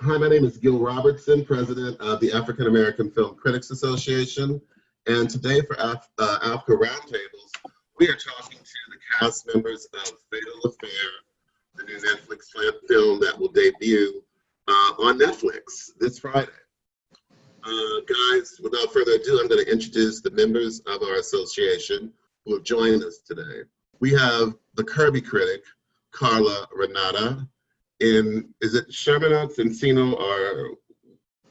Hi, my name is Gil Robertson, president of the African American Film Critics Association. And today for AAFCA Roundtables, we are talking to the cast members of Fatal Affair, the new Netflix film that will debut on Netflix this Friday. Guys, without further ado, I'm going to introduce the members of our association who have joined us today. We have the Curvy critic, Carla, Renata, is it Sherman Oaks, Encino, or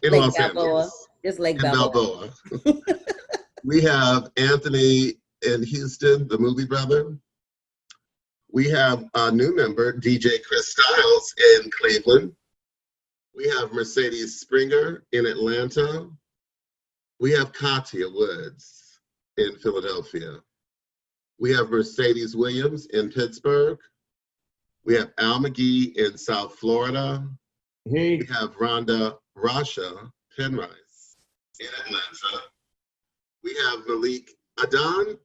in Lake Los Balboa. Angeles? It's Lake in Balboa. We have Anthony in Houston, the movie brother. We have a new member, DJ Chris Styles in Cleveland. We have Mercedes Springer in Atlanta. We have Katia Woods in Philadelphia. We have Mercedes Williams in Pittsburgh. We have Al McGhee in South Florida. Hey. We have Ronda, Racha, Penrice in Atlanta. We have Malik Adon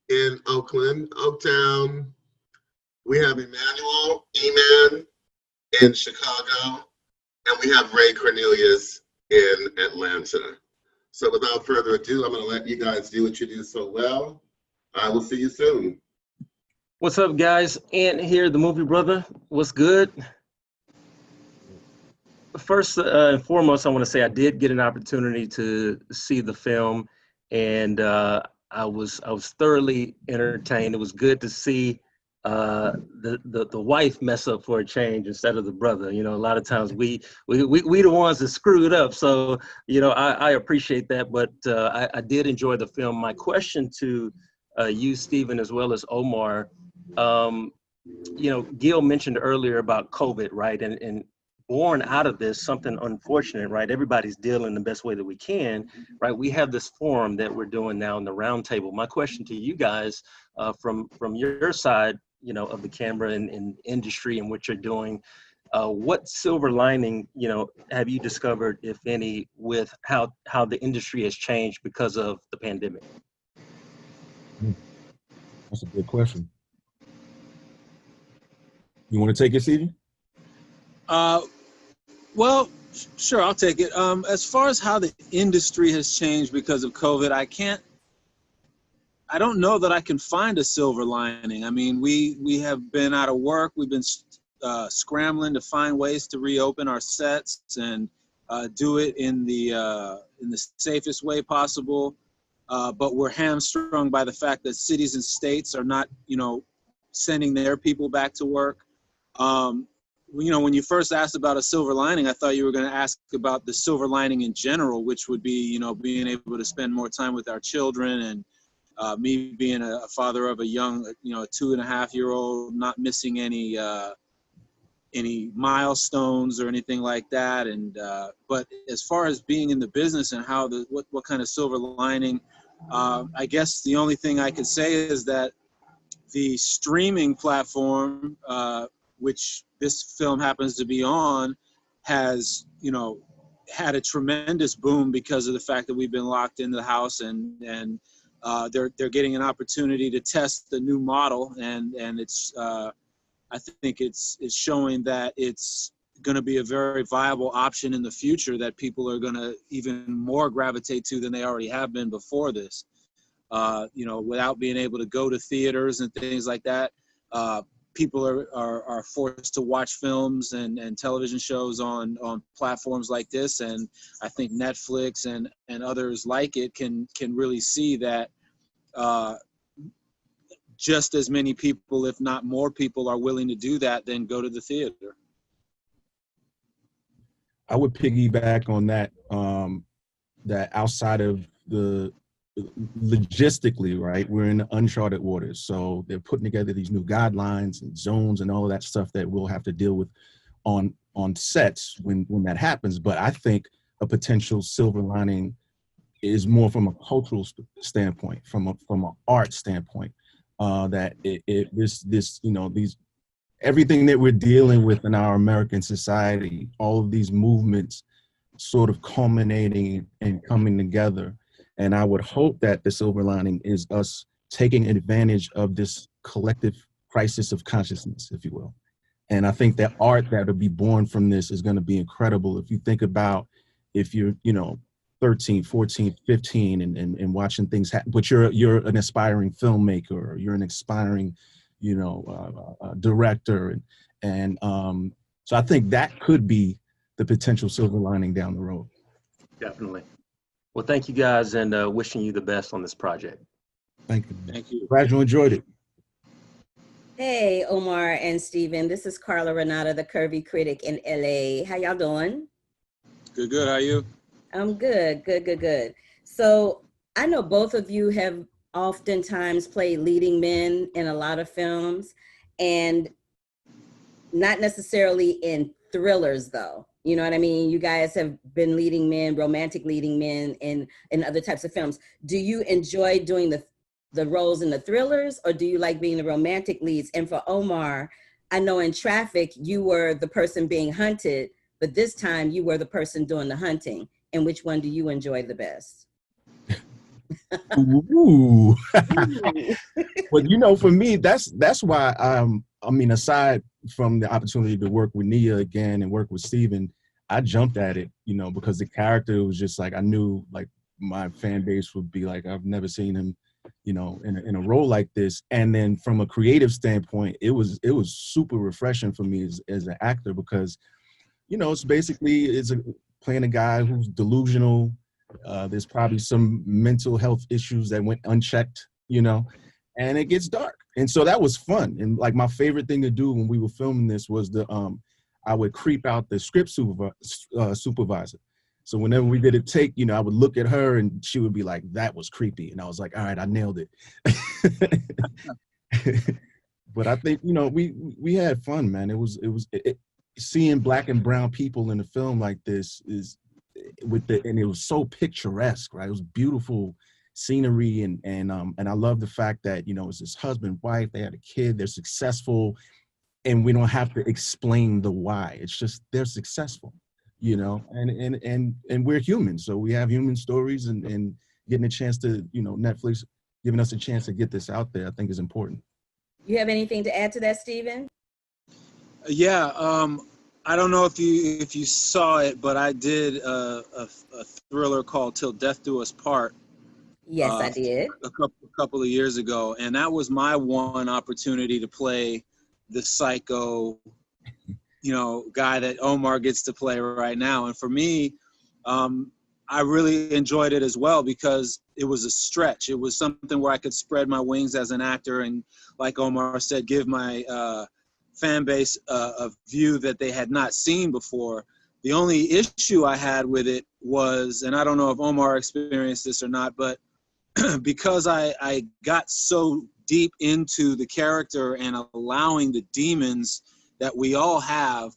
in Oakland, Oaktown. We have Emmanuel Eman in Chicago. And we have Ray Cornelius in Atlanta. So without further ado, I'm going to let you guys do what you do so well. I will see you soon. What's up, guys? Ant here, the movie brother. What's good? First and foremost, I want to say I did get an opportunity to see the film, and I was thoroughly entertained. It was good to see the wife mess up for a change instead of the brother. You know, a lot of times we the ones that screw it up. So you know, I appreciate that. But I did enjoy the film. My question to you, Stephen, as well as Omar. You know, Gil mentioned earlier about COVID, right? And born out of this, something unfortunate, right? Everybody's dealing the best way that we can, right? We have this forum that we're doing now in the roundtable. My question to you guys, from your side, you know, of the camera and industry and what you're doing, what silver lining, you know, have you discovered, if any, with how the industry has changed because of the pandemic? That's a good question. You want to take it, Stevie? Well, sure, I'll take it. As far as how the industry has changed because of COVID, I don't know that I can find a silver lining. I mean, we have been out of work. We've been scrambling to find ways to reopen our sets and do it in the safest way possible. But we're hamstrung by the fact that cities and states are not, you know, sending their people back to work. You know, when you first asked about a silver lining, I thought you were going to ask about the silver lining in general, which would be, you know, being able to spend more time with our children, and me being a father of a young, you know, a 2.5-year-old, not missing any milestones or anything like that. And but as far as being in the business and how what kind of silver lining, I guess the only thing I could say is that the streaming platform, which this film happens to be on, has, you know, had a tremendous boom because of the fact that we've been locked in the house, and they're getting an opportunity to test the new model, and it's I think it's showing that it's going to be a very viable option in the future that people are going to even more gravitate to than they already have been before this. You know, without being able to go to theaters and things like that, people are forced to watch films and television shows on platforms like this. And I think Netflix and others like it can really see that just as many people, if not more people, are willing to do that than go to the theater. I would piggyback on that, that outside of the logistically, right, we're in uncharted waters. So they're putting together these new guidelines and zones and all of that stuff that we'll have to deal with on sets when that happens. But I think a potential silver lining is more from a cultural standpoint, from an art standpoint, that this you know, these everything that we're dealing with in our American society, all of these movements sort of culminating and coming together. And I would hope that the silver lining is us taking advantage of this collective crisis of consciousness, if you will, And I think that art that'll be born from this is going to be incredible. If you think about, if you're, 13, 14, 15 and watching things happen, but you're an aspiring filmmaker, or you're an aspiring, director. So I think that could be the potential silver lining down the road. Definitely. Well, thank you guys, and wishing you the best on this project. Thank you. Thank you. Glad you enjoyed it. Hey, Omar and Steven. This is Carla, Renata, the Curvy Critic in LA. How y'all doing? Good, good. How are you? I'm good. So I know both of you have oftentimes played leading men in a lot of films, and not necessarily in thrillers, though. You know what I mean? You guys have been leading men, romantic leading men in other types of films. Do you enjoy doing the roles in the thrillers, or do you like being the romantic leads? And for Omar, I know in Traffic, you were the person being hunted, but this time you were the person doing the hunting. And which one do you enjoy the best? Ooh. Well, for me, that's why aside from the opportunity to work with Nia again and work with Steven, I jumped at it, because the character was just like, I knew like my fan base would be like, I've never seen him, in a role like this. And then from a creative standpoint, it was super refreshing for me as an actor, because, it's playing a guy who's delusional. There's probably some mental health issues that went unchecked, and it gets dark. And so that was fun. And like my favorite thing to do when we were filming this was I would creep out the script supervisor. So whenever we did a take, I would look at her and she would be like, that was creepy. And I was like, all right, I nailed it. But I think, we had fun, man. It seeing Black and brown people in a film like this and it was so picturesque, right? It was beautiful scenery. And I love the fact that, it's this husband, wife, they had a kid, they're successful, and we don't have to explain the why. It's just, they're successful, and we're humans. So we have human stories, and getting a chance to, Netflix giving us a chance to get this out there, I think is important. You have anything to add to that, Steven? Yeah, I don't know if you saw it, but I did a thriller called Till Death Do Us Part. Yes, I did. A couple of years ago, and that was my one opportunity to play the psycho, guy that Omar gets to play right now. And for me, I really enjoyed it as well, because it was a stretch. It was something where I could spread my wings as an actor, and like Omar said, give my fan base a view that they had not seen before. The only issue I had with it was, and I don't know if Omar experienced this or not, but because I got so deep into the character and allowing the demons that we all have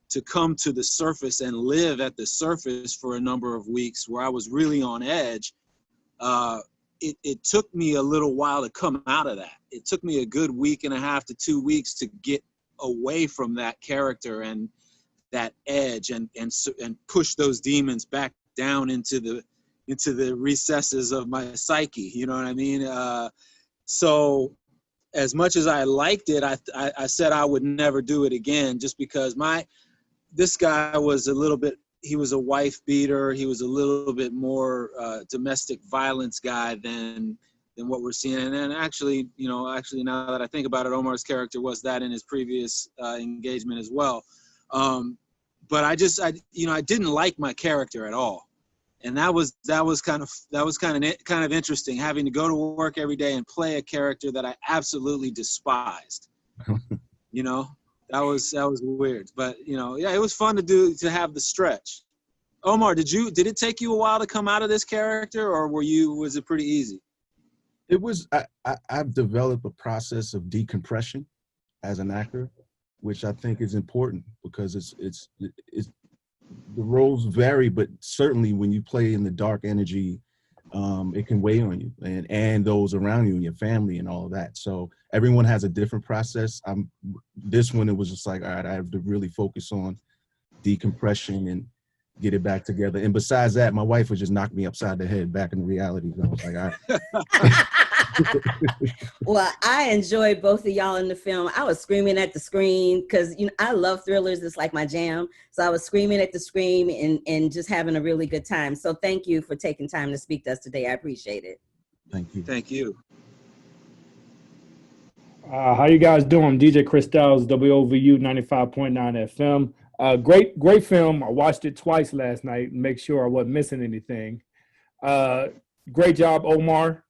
to come to the surface and live at the surface for a number of weeks, where I was really on edge, it took me a little while to come out of that. It took me a good week and a half to 2 weeks to get away from that character and that edge and push those demons back down into the recesses of my psyche. You know what I mean? So as much as I liked it, I said I would never do it again, just because this guy was he was a wife beater. He was a little bit more domestic violence guy than what we're seeing. And then actually now that I think about it, Omar's character was that in his previous engagement as well. But I didn't like my character at all. And that was kind of interesting, having to go to work every day and play a character that I absolutely despised. That was weird. But it was fun to have the stretch. Omar, did it take you a while to come out of this character, or was it pretty easy? It was. I've developed a process of decompression as an actor, which I think is important, because it's the roles vary, but certainly when you play in the dark energy, it can weigh on you and those around you and your family and all of that. So everyone has a different process. This one, it was just like, all right, I have to really focus on decompression and get it back together. And besides that, my wife would just knock me upside the head back into reality. So I was like, all right. Well, I enjoyed both of y'all in the film. I was screaming at the screen because I love thrillers. It's like my jam. So I was screaming at the screen and just having a really good time. So thank you for taking time to speak to us today. I appreciate it. Thank you. Thank you. How you guys doing? DJ Christel's WOVU 95.9 FM. Great film. I watched it twice last night. Make sure I wasn't missing anything. Great job, Omar.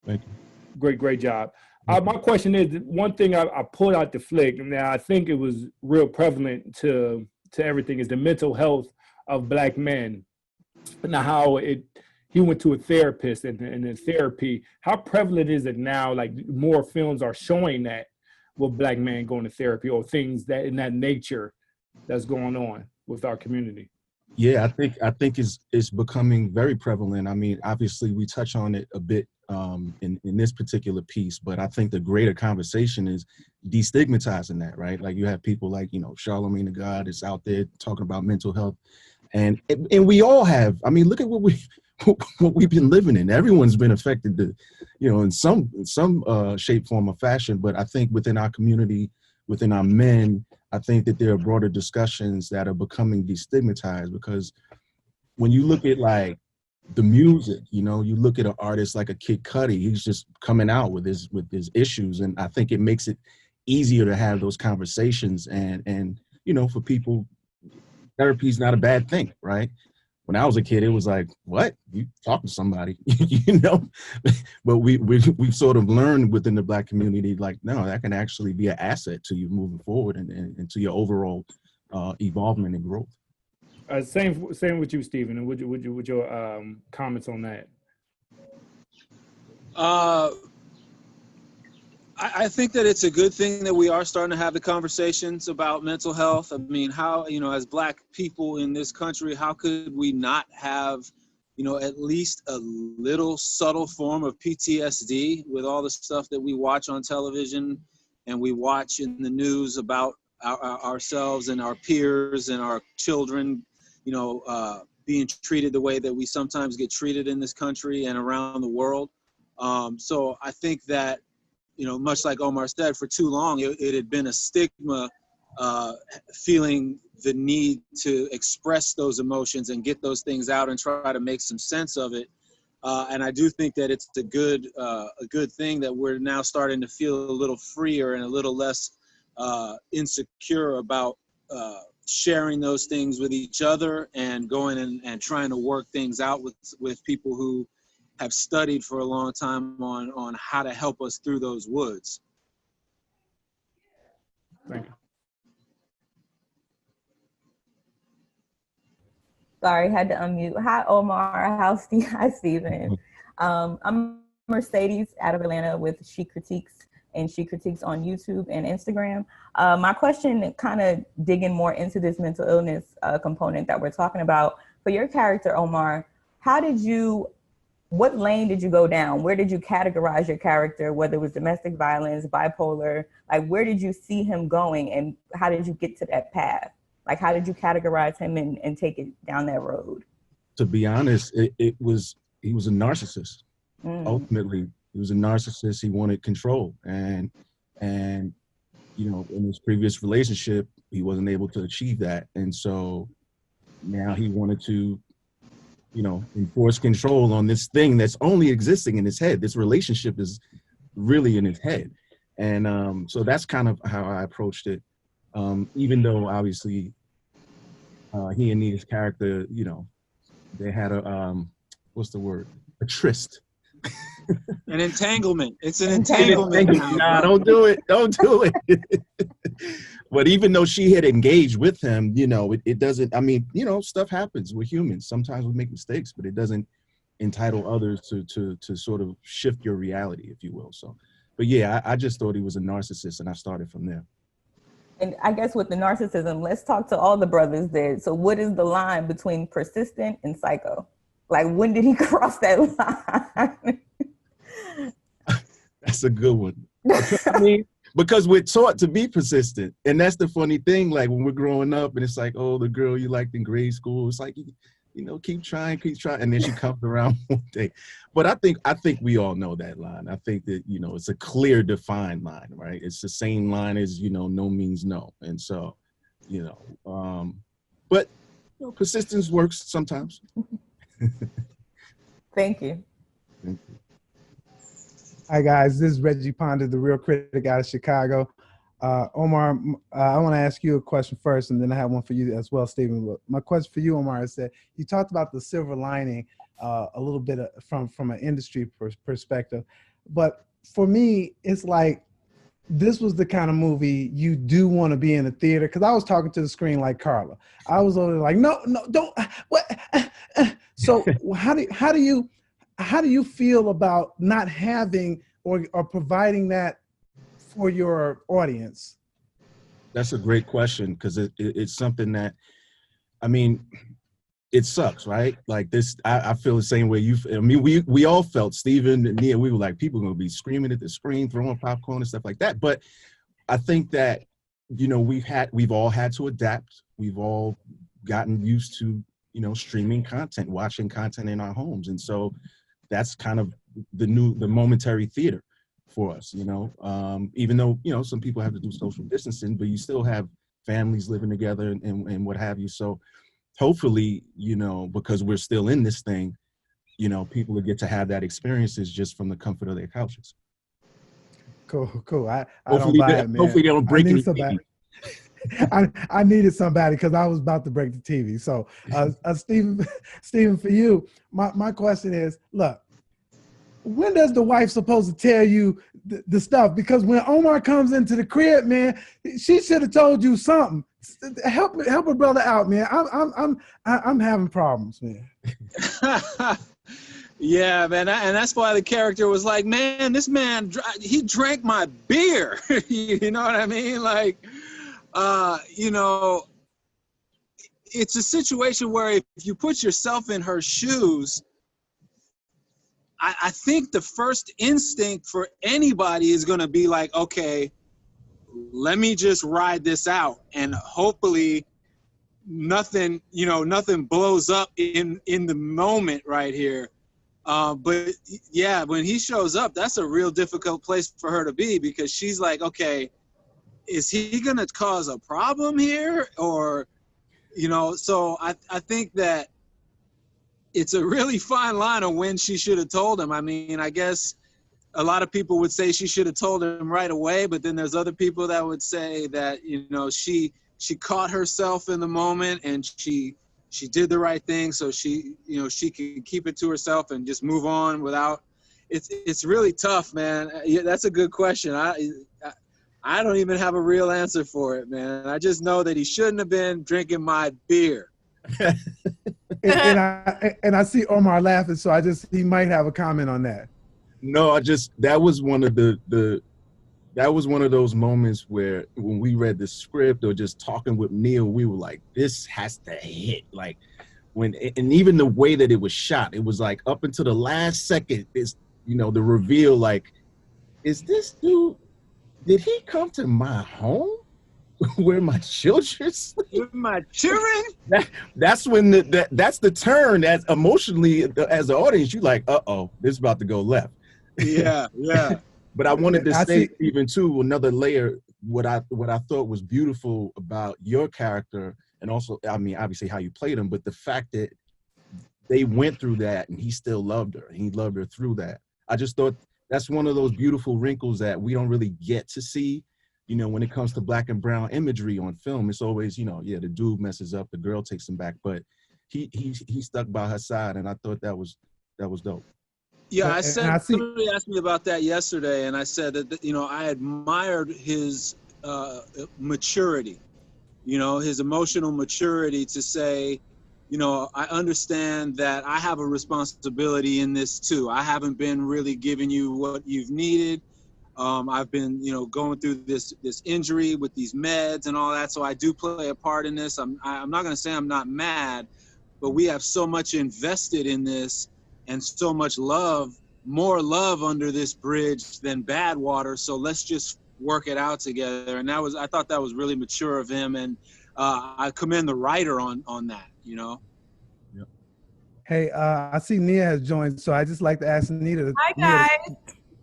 Thank you. Great job. My question is, one thing I pulled out the flick, and I think it was real prevalent to everything, is the mental health of Black men. Now, how he went to a therapist and in therapy. How prevalent is it now? Like, more films are showing that with Black men going to therapy, or things that in that nature that's going on with our community. Yeah, I think it's becoming very prevalent. I mean, obviously we touch on it a bit in this particular piece, but I think the greater conversation is destigmatizing that, right? Like, you have people like, Charlemagne the God is out there talking about mental health, and we all have. I mean, look at what we've been living in. Everyone's been affected in some shape, form, or fashion. But I think within our community, within our men, I think that there are broader discussions that are becoming destigmatized, because when you look at like the music, you look at an artist like a Kid Cudi, he's just coming out with his issues, and I think it makes it easier to have those conversations. And for people, therapy is not a bad thing, right? When I was a kid, it was like, what? You talk to somebody, But we've sort of learned within the Black community, like, no, that can actually be an asset to you moving forward and to your overall evolvement and growth. Same with you, Stephen. And would your comments on that? I think that it's a good thing that we are starting to have the conversations about mental health. I mean, how, as Black people in this country, how could we not have, at least a little subtle form of PTSD with all the stuff that we watch on television and we watch in the news about ourselves and our peers and our children, being treated the way that we sometimes get treated in this country and around the world. So I think that, much like Omar said, for too long, it had been a stigma, feeling the need to express those emotions and get those things out and try to make some sense of it. And I do think that it's a good thing that we're now starting to feel a little freer and a little less insecure about sharing those things with each other and going and trying to work things out with people who have studied for a long time on how to help us through those woods. Thank you. Sorry, had to unmute. Hi, Omar. Hi, Stephen. I'm Mercedes out of Atlanta with She Critiques, and She Critiques on YouTube and Instagram. My question, kind of digging more into this mental illness component that we're talking about. For your character, Omar, what lane did you go down? Where did you categorize your character, whether it was domestic violence, bipolar? Like, where did you see him going, and how did you get to that path? Like, how did you categorize him and take it down that road? To be honest, he was a narcissist. Ultimately, he was a narcissist. He wanted control, and in his previous relationship, he wasn't able to achieve that, and so now he wanted to enforce control on this thing that's only existing in his head. This relationship is really in his head. And so that's kind of how I approached it. Even though obviously he and Nia's character, they had a tryst. An entanglement. It's an entanglement. Nah, don't do it. Don't do it. But even though she had engaged with him, it doesn't, stuff happens. We're humans. Sometimes we make mistakes, but it doesn't entitle others to sort of shift your reality, if you will. So, but yeah, I just thought he was a narcissist, and I started from there. And I guess with the narcissism, let's talk to all the brothers there. So what is the line between persistent and psycho? Like, when did he cross that line? That's a good one. Because we're taught to be persistent. And that's the funny thing, like when we're growing up and it's like, oh, the girl you liked in grade school, it's like, keep trying, and then she comes around one day. But I think we all know that line. I think that it's a clear, defined line, right? It's the same line as no means no, and so but persistence works sometimes. Thank you. Thank you. Hi guys, this is Reggie Ponder, the Real Critic out of Chicago. Omar, I want to ask you a question first, and then I have one for you as well, Stephen. But my question for you, Omar, is that you talked about the silver lining a little bit from an industry perspective. But for me, it's like this was the kind of movie you do want to be in a theater, because I was talking to the screen like Carla. I was only like, no, don't. What? So how do you feel about not having or providing that for your audience? That's a great question, because it's something that, I mean, it sucks, right? Like this, I feel the same way we all felt. Stephen and Nia, we were like, people are gonna be screaming at the screen, throwing popcorn and stuff like that. But I think that we've all had to adapt. We've all gotten used to streaming content, watching content in our homes, and so that's kind of the momentary theater for us, even though, some people have to do social distancing, but you still have families living together and what have you. So hopefully, because we're still in this thing, people will get to have that experiences just from the comfort of their couches. Cool. I don't buy it, man. Hopefully they don't break any TV. I needed somebody, because I was about to break the TV. So, Stephen, for you, my question is, look, when does the wife supposed to tell you the stuff? Because when Omar comes into the crib, man, she should have told you something. Help a brother out, man. I'm having problems, man. Yeah, man, and that's why the character was like, man, this man, he drank my beer. You know what I mean? Like, it's a situation where if you put yourself in her shoes, I think the first instinct for anybody is going to be like, okay, let me just ride this out, and hopefully nothing blows up in the moment right here. But yeah, when he shows up, that's a real difficult place for her to be, because she's like, okay, is he going to cause a problem here? Or, so I think that it's a really fine line on when she should have told him. I mean, I guess a lot of people would say she should have told him right away, but then there's other people that would say that, she caught herself in the moment and she did the right thing. So she can keep it to herself and just move on without, it's really tough, man. Yeah, that's a good question. I don't even have a real answer for it, man. I just know that he shouldn't have been drinking my beer. and I see Omar laughing, so he might have a comment on that. No, that was one of those moments where when we read the script or just talking with Neil, we were like, this has to hit. Like and even the way that it was shot, it was like up until the last second is, the reveal, like, is this dude, did he come to my home where my children sleep? With my children? That's when that's the turn, as emotionally as the audience, you like, uh-oh, this is about to go left. Yeah. But I wanted to say, even too, another layer, what I thought was beautiful about your character, and also, I mean, obviously how you played him, but the fact that they went through that and he still loved her, and he loved her through that. I just thought that's one of those beautiful wrinkles that we don't really get to see. When it comes to black and brown imagery on film, it's always, the dude messes up, the girl takes him back, but he stuck by her side, and I thought that was dope. Yeah, somebody asked me about that yesterday, and I said that, I admired his maturity, his emotional maturity to say, I understand that I have a responsibility in this too. I haven't been really giving you what you've needed. I've been, going through this injury with these meds and all that, so I do play a part in this. I'm not going to say I'm not mad, but we have so much invested in this and so much love, more love under this bridge than bad water. So let's just work it out together. And I thought that was really mature of him, and I commend the writer on that. Yep. Hey, I see Nia has joined, so I just like to ask Nia. Hi, guys.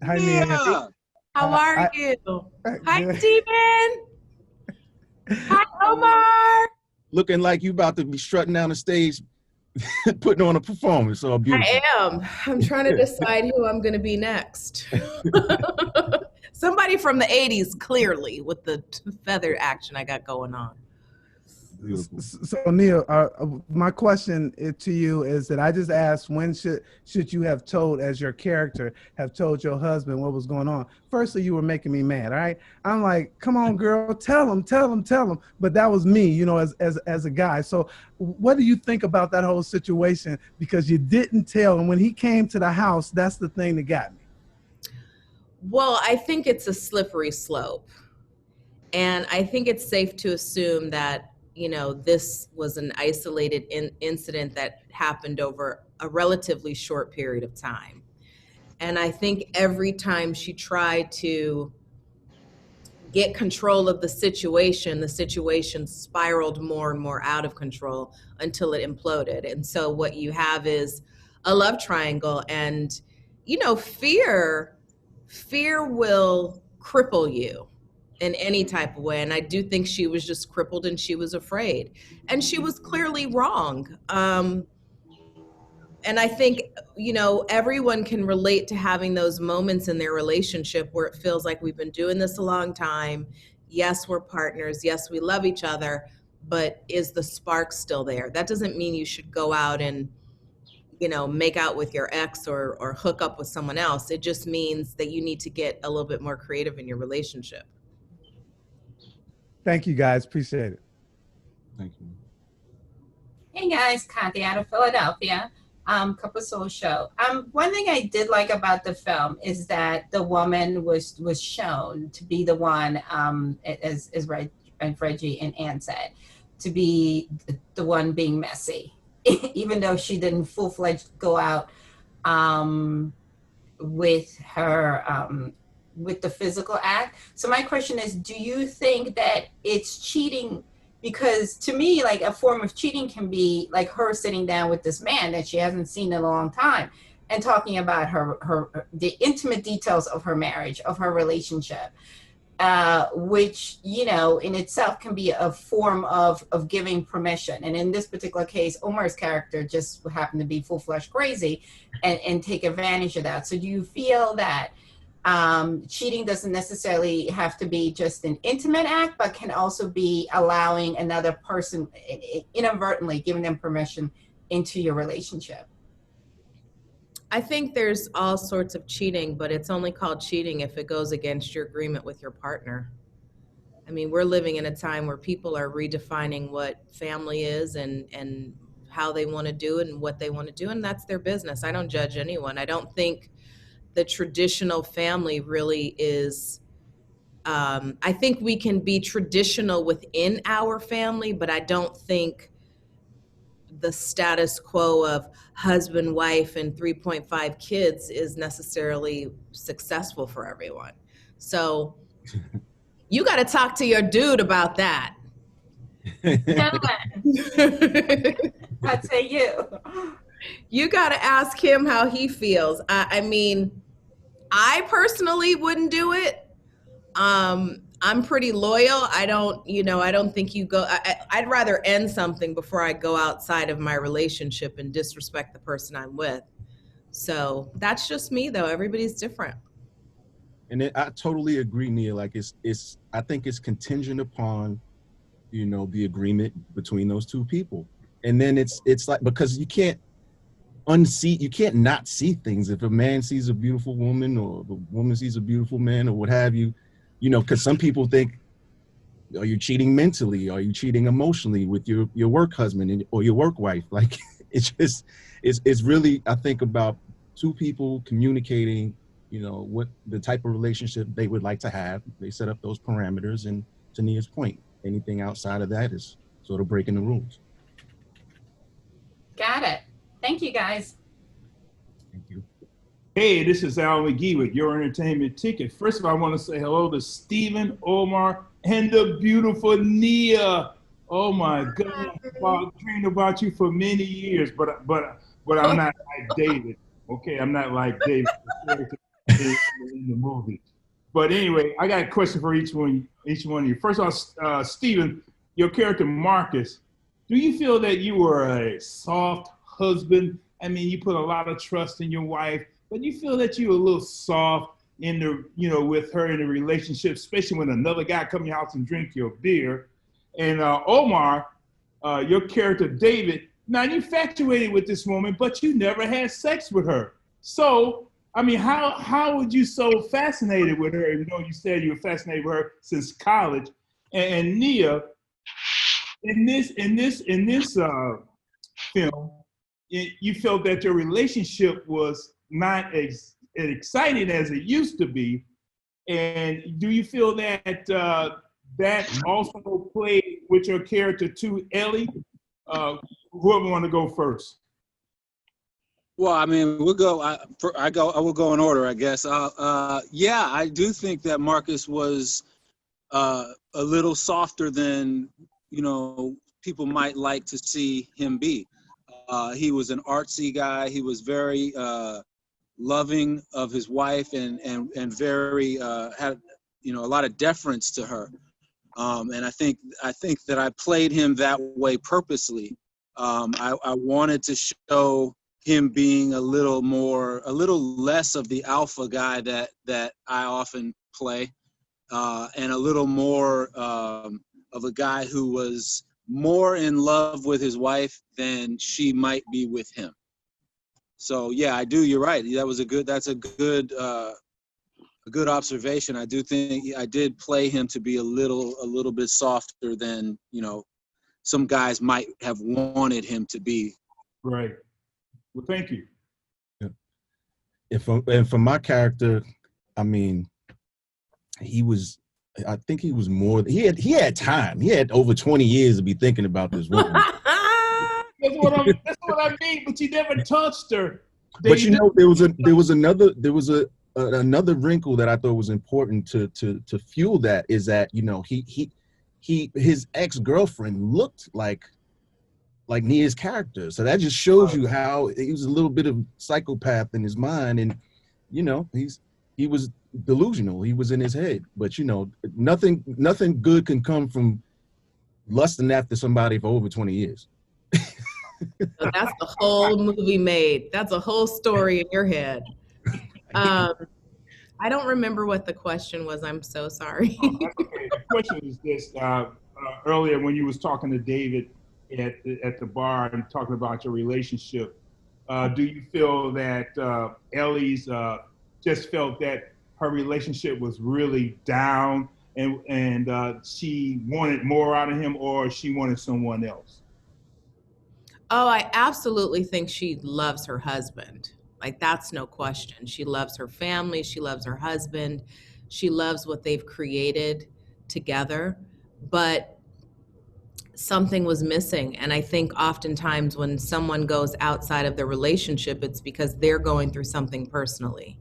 Hi, Nia. Yeah. How are you? Hi, Good. Steven. Hi, Omar. Looking like you about to be strutting down the stage, putting on a performance. So beautiful. I am. I'm trying to decide who I'm going to be next. Somebody from the 80s, clearly, with the feather action I got going on. Beautiful. So Neil, my question to you is that I just asked, when should you have told, as your character, have told your husband what was going on? Firstly, you were making me mad, all right? I'm like, come on, girl, tell him. But that was me, you know, as a guy. So what do you think about that whole situation? Because you didn't tell, and when he came to the house, that's the thing that got me. Well, I think it's a slippery slope. And I think it's safe to assume that, you know, this was an isolated incident that happened over a relatively short period of time. And I think every time she tried to get control of the situation spiraled more and more out of control until it imploded. And so what you have is a love triangle. And, you know, fear will cripple you in any type of way. And I do think she was just crippled and she was afraid. And she was clearly wrong. And I think, you know, everyone can relate to having those moments in their relationship where it feels like we've been doing this a long time. Yes, we're partners. Yes, we love each other. But is the spark still there? That doesn't mean you should go out and, you know, make out with your ex or hook up with someone else. It just means that you need to get a little bit more creative in your relationship. Thank you, guys. Appreciate it. Thank you. Hey guys, Kathy out of Philadelphia, Couple Soul Show. One thing I did like about the film is that the woman was shown to be the one, as Reggie and Ann said, to be the one being messy, even though she didn't full-fledged go out with her with the physical act. So my question is, do you think that it's cheating? Because to me, like, a form of cheating can be like her sitting down with this man that she hasn't seen in a long time and talking about the intimate details of her marriage, of her relationship, which, you know, in itself can be a form of giving permission. And in this particular case, Omar's character just happened to be full-fledged crazy and take advantage of that. So do you feel that cheating doesn't necessarily have to be just an intimate act, but can also be allowing another person, inadvertently giving them permission into your relationship? I think there's all sorts of cheating, but it's only called cheating if it goes against your agreement with your partner. I mean, we're living in a time where people are redefining what family is and how they want to do it and what they want to do, and that's their business. I don't judge anyone. I don't think the traditional family really is, I think we can be traditional within our family, but I don't think the status quo of husband, wife, and 3.5 kids is necessarily successful for everyone. So you got to talk to your dude about that. I'd say you. You got to ask him how he feels. I mean, I personally wouldn't do it. I'm pretty loyal. I don't think you go, I'd rather end something before I go outside of my relationship and disrespect the person I'm with. So that's just me though. Everybody's different. And I totally agree, Nia. Like I think it's contingent upon, you know, the agreement between those two people. And then it's like, because you can't not see things. If a man sees a beautiful woman or the woman sees a beautiful man or what have you, you know, because some people think, are you cheating mentally? Are you cheating emotionally with your work husband or your work wife? Like, it's really, I think, about two people communicating, you know, what the type of relationship they would like to have. They set up those parameters, and to Nia's point, anything outside of that is sort of breaking the rules. Got it. Thank you, guys. Thank you. Hey, this is Al McGhee with Your Entertainment Ticket. First of all, I want to say hello to Stephen, Omar, and the beautiful Nia. Oh my God, I've dreamed about you for many years, but but I'm not like David. Okay, I'm not like David, the character in the movie. But anyway, I got a question for each one of you. First off, Stephen, your character Marcus, do you feel that you were a soft husband? I mean, you put a lot of trust in your wife, but you feel that you were a little soft in the, with her in a relationship, especially when another guy come to your house and drink your beer. And Omar, your character David, now you infatuated with this woman, but you never had sex with her. So, I mean, how would you so fascinated with her, even though you said you were fascinated with her since college? And Nia, in this film, you felt that your relationship was not as exciting as it used to be. And do you feel that that also played with your character too, Ellie? Whoever want to go first. Well, I mean, we'll go. I will go in order, I guess. Yeah, I do think that Marcus was a little softer than people might like to see him be. He was an artsy guy. He was very loving of his wife and very had a lot of deference to her. And I think that I played him that way purposely. I wanted to show him being a little less of the alpha guy that I often play, and a little more of a guy who was more in love with his wife than she might be with him. So yeah, I do. You're right. That's a good observation. I do think I did play him to be a little bit softer than some guys might have wanted him to be. Right. Well, thank you. Yeah. And for my character, I mean, I think he was more. He had time. He had over 20 years to be thinking about this woman. That's what I mean. But you never touched her. But there was another wrinkle that I thought was important to fuel that, is that his ex-girlfriend looked like Nia's character. So that just shows you how he was a little bit of psychopath in his mind, and he was delusional. He was in his head. But nothing good can come from lusting after somebody for over 20 years. So that's the whole movie made. That's a whole story in your head. I don't remember what the question was. I'm so sorry. Okay. The question is this: earlier when you was talking to David at the bar and talking about your relationship, do you feel that Ellie's just felt that her relationship was really down and she wanted more out of him, or she wanted someone else? Oh, I absolutely think she loves her husband. Like, that's no question. She loves her family. She loves her husband. She loves what they've created together. But something was missing. And I think oftentimes when someone goes outside of their relationship, it's because they're going through something personally.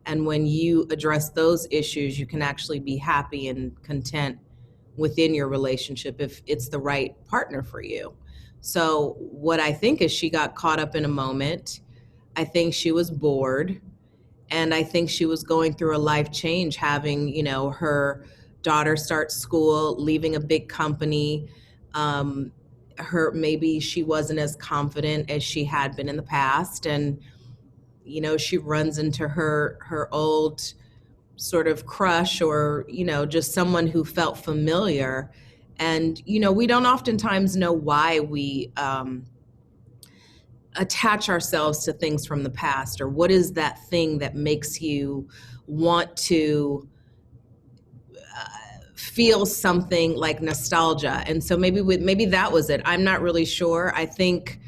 And when you address those issues, you can actually be happy and content within your relationship if it's the right partner for you. So what I think is she got caught up in a moment. I think she was bored, and I think she was going through a life change, having, her daughter start school, leaving a big company. Maybe she wasn't as confident as she had been in the past. And, she runs into her old sort of crush, or, just someone who felt familiar. And, we don't oftentimes know why we attach ourselves to things from the past, or what is that thing that makes you want to feel something like nostalgia. And so maybe that was it. I'm not really sure. I think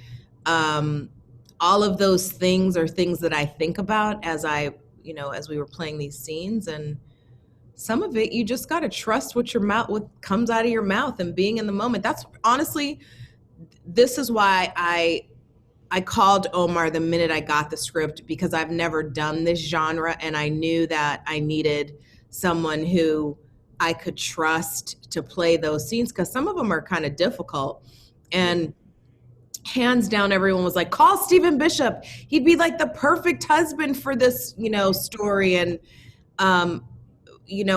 all of those things are things that I think about as we were playing these scenes. And some of it, you just got to trust what comes out of your mouth and being in the moment. That's honestly, this is why I called Omar the minute I got the script, because I've never done this genre, and I knew that I needed someone who I could trust to play those scenes, because some of them are kind of difficult. And hands down, everyone was like, call Stephen Bishop. He'd be like the perfect husband for this, story. And,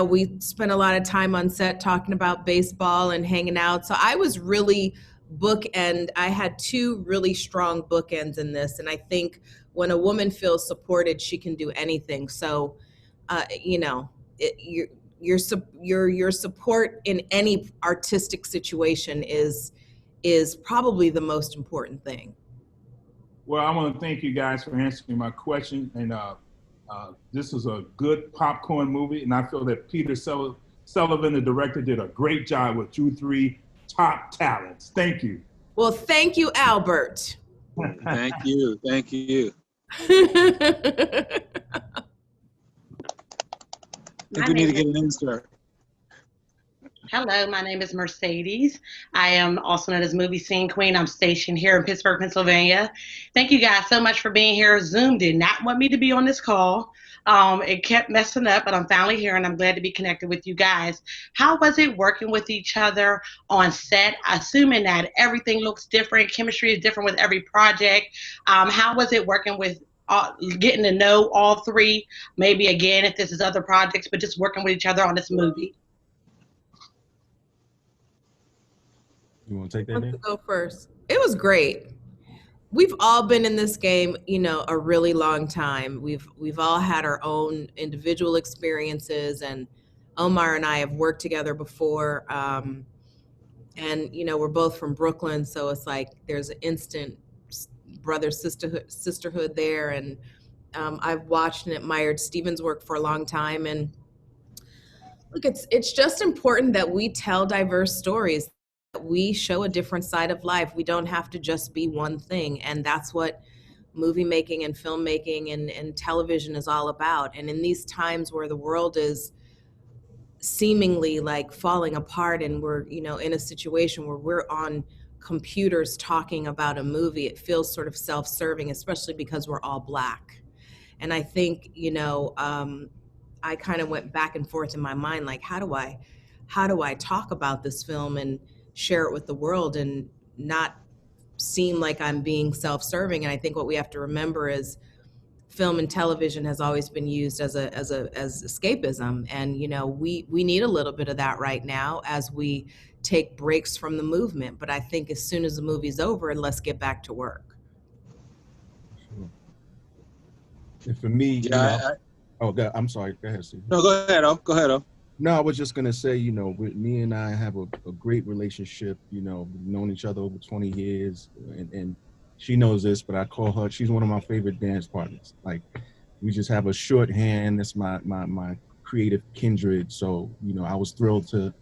we spent a lot of time on set talking about baseball and hanging out. So I was really I had two really strong bookends in this. And I think when a woman feels supported, she can do anything. So, your support in any artistic situation is probably the most important thing. Well, I want to thank you guys for answering my question. And this is a good popcorn movie. And I feel that Peter Sullivan, the director, did a great job with you three top talents. Thank you. Well, thank you, Albert. Thank you. Thank you. I think we need to get an insert. Hello, my name is Mercedes. I am also known as Movie Scene Queen. I'm stationed here in Pittsburgh, Pennsylvania. Thank you guys so much for being here. Zoom did not want me to be on this call. It kept messing up, but I'm finally here and I'm glad to be connected with you guys. How was it working with each other on set? Assuming that everything looks different, chemistry is different with every project. How was it working with getting to know all three? Maybe again, if this is other projects, but just working with each other on this movie. You want to take that? Let's go first. It was great. We've all been in this game, a really long time. We've all had our own individual experiences, and Omar and I have worked together before. And we're both from Brooklyn, so it's like there's an instant brother sisterhood there. And I've watched and admired Stephen's work for a long time. And look, it's just important that we tell diverse stories. We show a different side of life. We don't have to just be one thing. And that's what movie making and filmmaking and television is all about. And in these times where the world is seemingly like falling apart and we're, in a situation where we're on computers talking about a movie, it feels sort of self-serving, especially because we're all Black. And I think, I kind of went back and forth in my mind, like, how do I talk about this film and share it with the world and not seem like I'm being self-serving? And I think what we have to remember is film and television has always been used as escapism. And, we need a little bit of that right now as we take breaks from the movement. But I think as soon as the movie's over, let's get back to work. Sure. And for me, I'm sorry. Go ahead, Steve. No, go ahead, O. No, I was just gonna say, me and I have a great relationship. We've known each other over 20 years, and she knows this, but I call her. She's one of my favorite dance partners. Like, we just have a shorthand. That's my creative kindred. So, I was thrilled to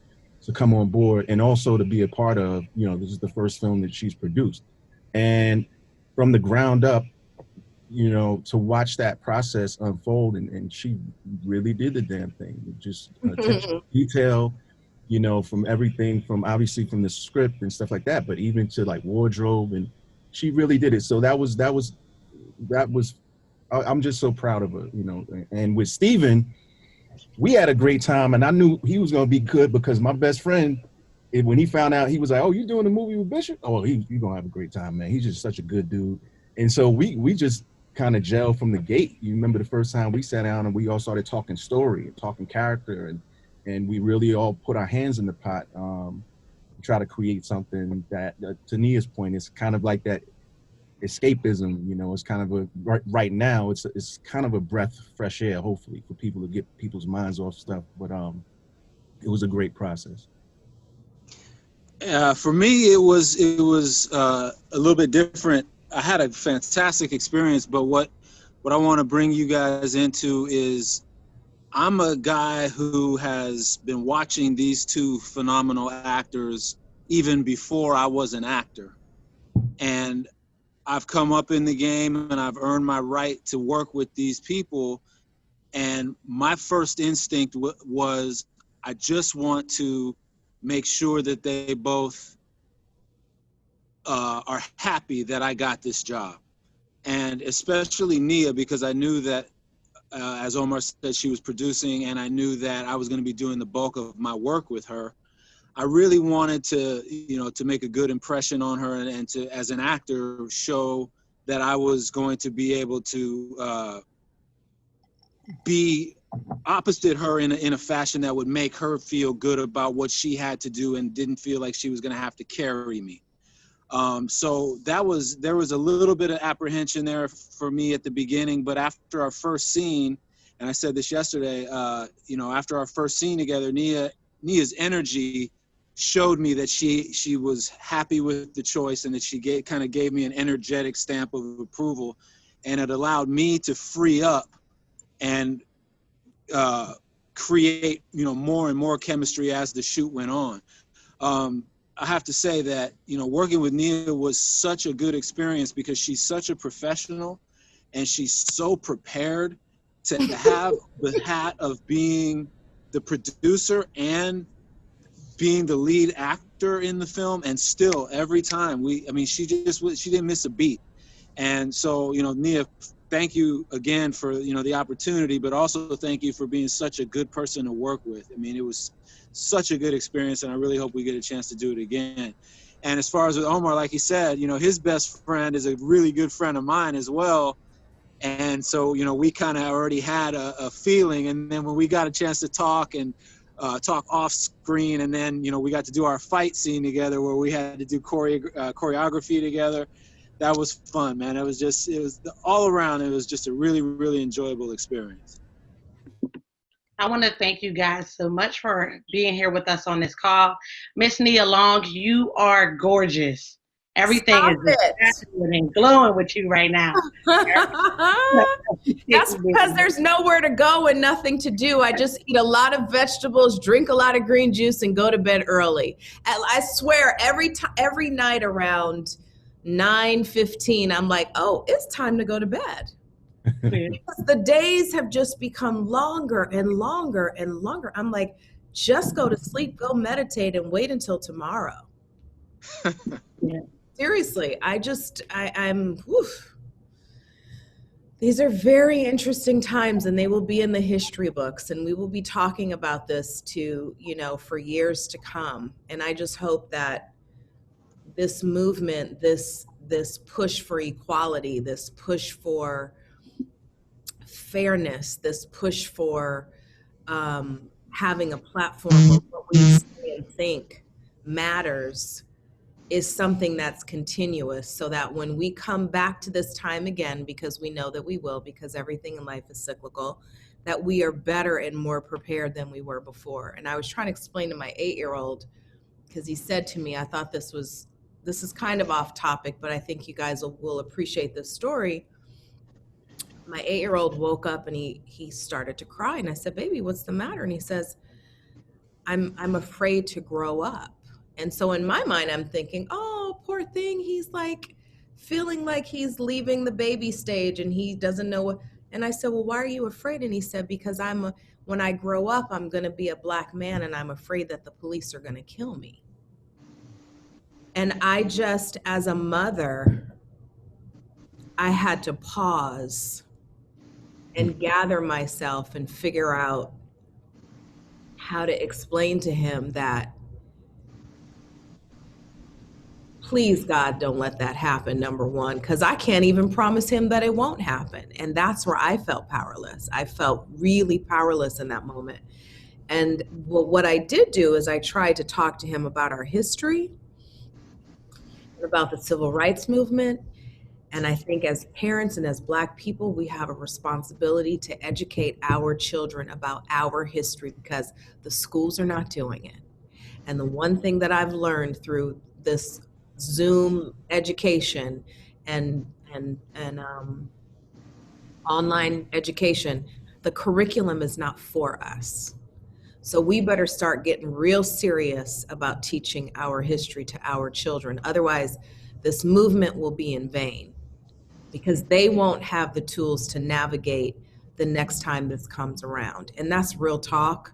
come on board and also to be a part of. This is the first film that she's produced, and from the ground up, to watch that process unfold, and she really did the damn thing. Just attention to detail, from everything from obviously from the script and stuff like that, but even to like wardrobe, and she really did it. So that was, I'm just so proud of her, and with Stephen, we had a great time, and I knew he was going to be good because my best friend, when he found out, he was like, oh, you doing a movie with Bishop? Oh, you're going to have a great time, man. He's just such a good dude. And so we just kind of gel from the gate. You remember the first time we sat down and we all started talking story and talking character, and we really all put our hands in the pot, try to create something that, to Nia's point, is kind of like that escapism. It's kind of right now it's kind of a breath of fresh air, hopefully, for people to get people's minds off stuff. But it was a great process. For me, it was a little bit different. I had a fantastic experience, but what I want to bring you guys into is I'm a guy who has been watching these two phenomenal actors even before I was an actor. And I've come up in the game and I've earned my right to work with these people. And my first instinct was I just want to make sure that they both are happy that I got this job. And especially Nia, because I knew that, as Omar said, she was producing, and I knew that I was going to be doing the bulk of my work with her. I really wanted to, to make a good impression on her and to, as an actor, show that I was going to be able to be opposite her in a fashion that would make her feel good about what she had to do and didn't feel like she was going to have to carry me. So there was a little bit of apprehension there for me at the beginning, but after our first scene, and I said this yesterday, after our first scene together, Nia's energy showed me that she was happy with the choice and that she kind of gave me an energetic stamp of approval, and it allowed me to free up and create more and more chemistry as the shoot went on. I have to say that working with Nia was such a good experience because she's such a professional and she's so prepared to have the hat of being the producer and being the lead actor in the film, and still every time she didn't miss a beat. And so Nia, thank you again for the opportunity, but also thank you for being such a good person to work with. I mean, it was such a good experience, and I really hope we get a chance to do it again. And as far as with Omar, like he said, his best friend is a really good friend of mine as well. And so, we kind of already had a feeling. And then when we got a chance to talk and talk off screen, and then, we got to do our fight scene together where we had to do choreography together. That was fun, man. It was all around. It was just a really, really enjoyable experience. I want to thank you guys so much for being here with us on this call. Miss Nia Long, you are gorgeous. Everything is fascinating and glowing with you right now. That's because there's nowhere to go and nothing to do. I just eat a lot of vegetables, drink a lot of green juice, and go to bed early. I swear, every night around 9:15, I'm like, oh, it's time to go to bed. Because the days have just become longer and longer and longer. I'm like, just go to sleep, go meditate, and wait until tomorrow. Yeah. Seriously, I'm these are very interesting times, and they will be in the history books, and we will be talking about this for years to come. And I just hope that this movement, this push for equality, this push for fairness, this push for having a platform where what we say and think matters, is something that's continuous, so that when we come back to this time again, because we know that we will, because everything in life is cyclical, that we are better and more prepared than we were before. And I was trying to explain to my 8-year-old, because he said to me, I thought this is kind of off topic, but I think you guys will appreciate this story. My 8-year-old woke up and he started to cry, and I said, baby, what's the matter? And he says, I'm afraid to grow up. And so in my mind, I'm thinking, oh, poor thing. He's like feeling like he's leaving the baby stage and he doesn't know what. And I said, well, why are you afraid? And he said, because when I grow up, I'm going to be a Black man and I'm afraid that the police are going to kill me. And I just, as a mother, I had to pause and gather myself and figure out how to explain to him that, please, God, don't let that happen, number one, because I can't even promise him that it won't happen. And that's where I felt powerless. I felt really powerless in that moment. And what I did do is I tried to talk to him about our history, about the civil rights movement. And I think as parents and as Black people, we have a responsibility to educate our children about our history, because the schools are not doing it. And the one thing that I've learned through this Zoom education and online education, the curriculum is not for us. So we better start getting real serious about teaching our history to our children. Otherwise, this movement will be in vain, because they won't have the tools to navigate the next time this comes around. And that's real talk.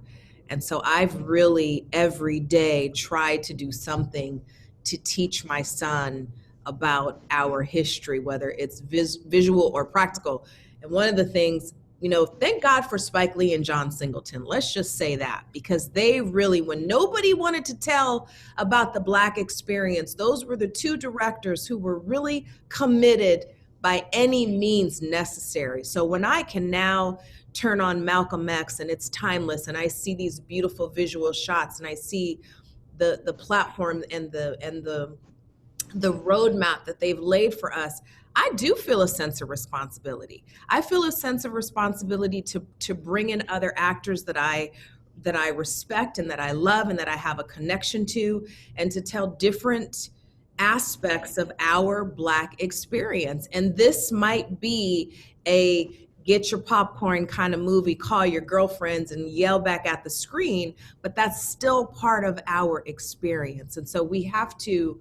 And so I've really every day tried to do something to teach my son about our history, whether it's visual or practical. And one of the things you know, thank God for Spike Lee and John Singleton. Let's just say that, because they really, when nobody wanted to tell about the Black experience, those were the two directors who were really committed by any means necessary. So when I can now turn on Malcolm X and it's timeless, and I see these beautiful visual shots, and I see the platform and the roadmap that they've laid for us, I do feel a sense of responsibility. I feel a sense of responsibility to bring in other actors that I respect and that I love and that I have a connection to, and to tell different aspects of our Black experience. And this might be a get your popcorn kind of movie, call your girlfriends and yell back at the screen, but that's still part of our experience. And so we have to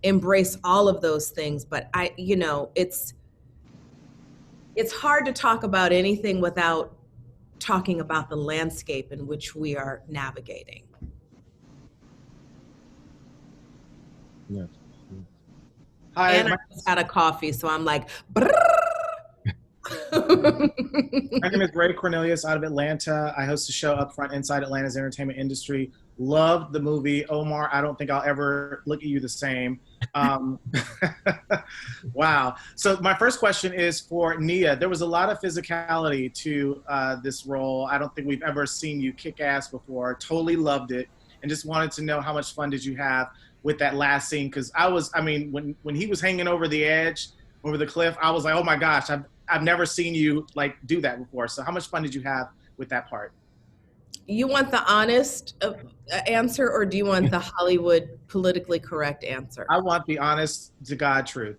embrace all of those things. But it's hard to talk about anything without talking about the landscape in which we are navigating. Yes. Hi, And I just had a coffee, so I'm like, my name is Ray Cornelius out of Atlanta. I host a show Upfront Inside Atlanta's entertainment industry. Loved the movie. Omar, I don't think I'll ever look at you the same. Wow. So my first question is for Nia. There was a lot of physicality to this role. I don't think we've ever seen you kick ass before. Totally loved it. And just wanted to know, how much fun did you have with that last scene? Because when he was hanging over the edge, over the cliff, I was like, oh my gosh, I've never seen you like do that before. So how much fun did you have with that part? You want the honest answer, or do you want the Hollywood politically correct answer? I want the honest to God truth.